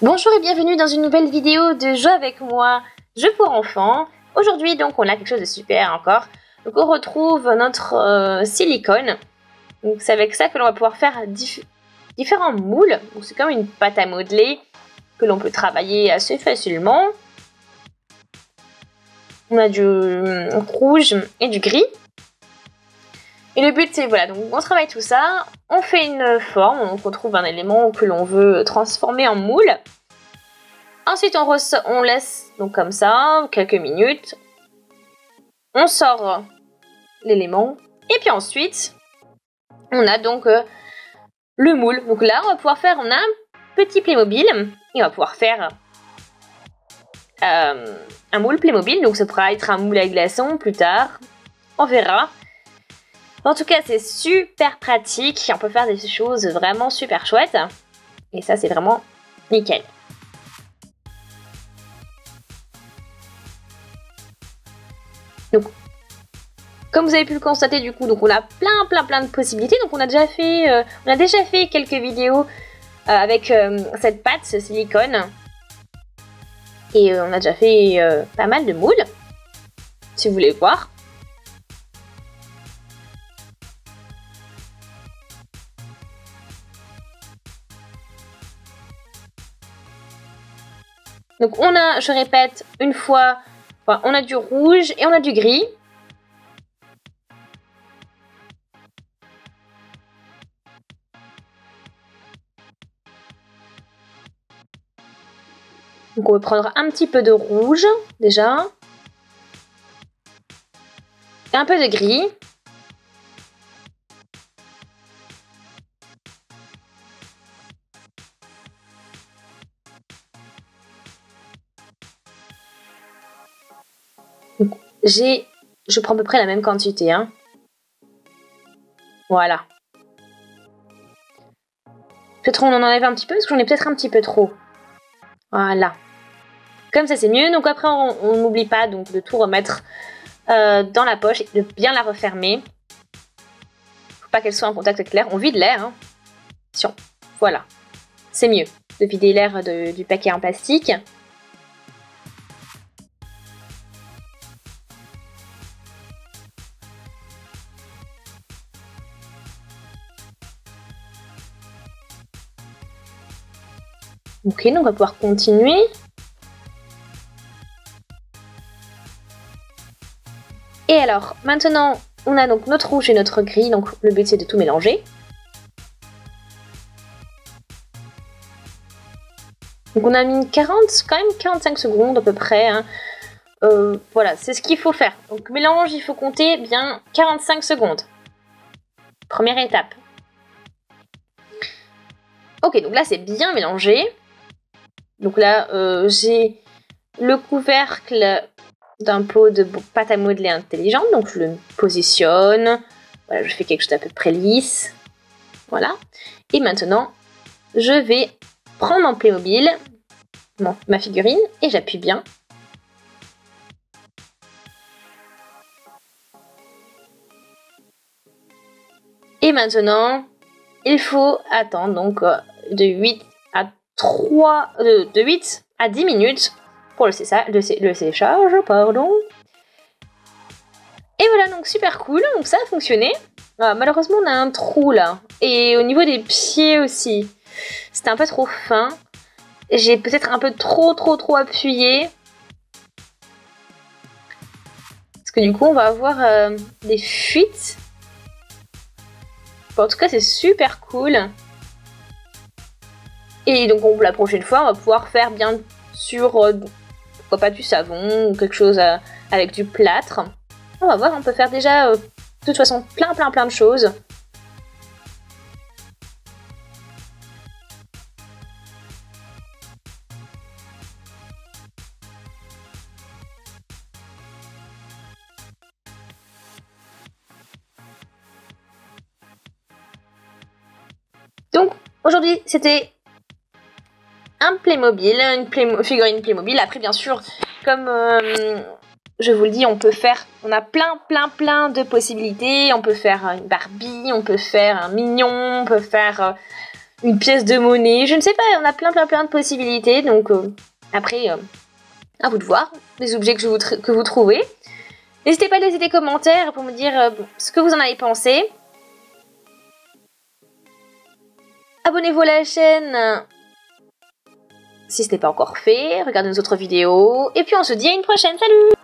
Bonjour et bienvenue dans une nouvelle vidéo de Jeux avec moi, Jeux pour enfants. Aujourd'hui donc on a quelque chose de super encore. Donc on retrouve notre silicone. Donc c'est avec ça que l'on va pouvoir faire différents moules. Donc c'est comme une pâte à modeler que l'on peut travailler assez facilement. On a du rouge et du gris. Et le but c'est voilà, donc on travaille tout ça, on fait une forme, on retrouve un élément que l'on veut transformer en moule. Ensuite on laisse donc comme ça, quelques minutes. On sort l'élément. Et puis ensuite, on a donc le moule. Donc là on va pouvoir faire, on a un petit Playmobil. Et on va pouvoir faire un moule Playmobil. Donc ça pourra être un moule à glaçons plus tard. On verra. En tout cas, c'est super pratique. On peut faire des choses vraiment super chouettes. Et ça, c'est vraiment nickel. Donc, comme vous avez pu le constater, du coup, donc on a plein de possibilités. Donc, on a déjà fait quelques vidéos avec cette pâte, ce silicone. Et on a déjà fait pas mal de moules, si vous voulez voir. Donc on a, je répète, une fois, enfin, on a du rouge et on a du gris. Donc on va prendre un petit peu de rouge déjà. Et un peu de gris. Je prends à peu près la même quantité, hein. Voilà. Peut-être on en enlève un petit peu, parce que j'en ai peut-être un petit peu trop. Voilà. Comme ça, c'est mieux. Donc après, on n'oublie pas donc, de tout remettre dans la poche et de bien la refermer. Faut pas qu'elle soit en contact avec l'air. On vide l'air, hein. Attention. Voilà. C'est mieux de vider l'air du paquet en plastique. Ok, donc on va pouvoir continuer. Et alors, maintenant, on a donc notre rouge et notre gris. Donc le but, c'est de tout mélanger. Donc on a mis quand même 45 secondes à peu près. Hein. Voilà, c'est ce qu'il faut faire. Donc mélange, il faut compter bien 45 secondes. Première étape. Ok, donc là, c'est bien mélangé. Donc là, j'ai le couvercle d'un pot de pâte à modeler intelligente. Donc je le positionne. Voilà, je fais quelque chose d'à peu près lisse. Voilà. Et maintenant, je vais prendre mon Playmobil, ma figurine, et j'appuie bien. Et maintenant, il faut attendre donc de 8 à 10 minutes pour le séchage, pardon. Et voilà, donc super cool, donc ça a fonctionné. Malheureusement, on a un trou là. Et au niveau des pieds aussi, c'était un peu trop fin. J'ai peut-être un peu trop appuyé. Parce que du coup, on va avoir des fuites. Bon, en tout cas, c'est super cool. Et donc, la prochaine fois, on va pouvoir faire bien sûr, pourquoi pas du savon ou quelque chose avec du plâtre. On va voir, on peut faire déjà, de toute façon, plein de choses. Donc, aujourd'hui, c'était un Playmobil, une figurine Playmobil. Après, bien sûr, comme je vous le dis, on a plein de possibilités. On peut faire une Barbie, on peut faire un Mignon, on peut faire une pièce de monnaie, je ne sais pas, on a plein de possibilités, donc après, à vous de voir les objets que vous trouvez. N'hésitez pas à laisser des commentaires pour me dire ce que vous en avez pensé. Abonnez-vous à la chaîne si ce n'est pas encore fait, regardez nos autres vidéos, et puis on se dit à une prochaine, salut!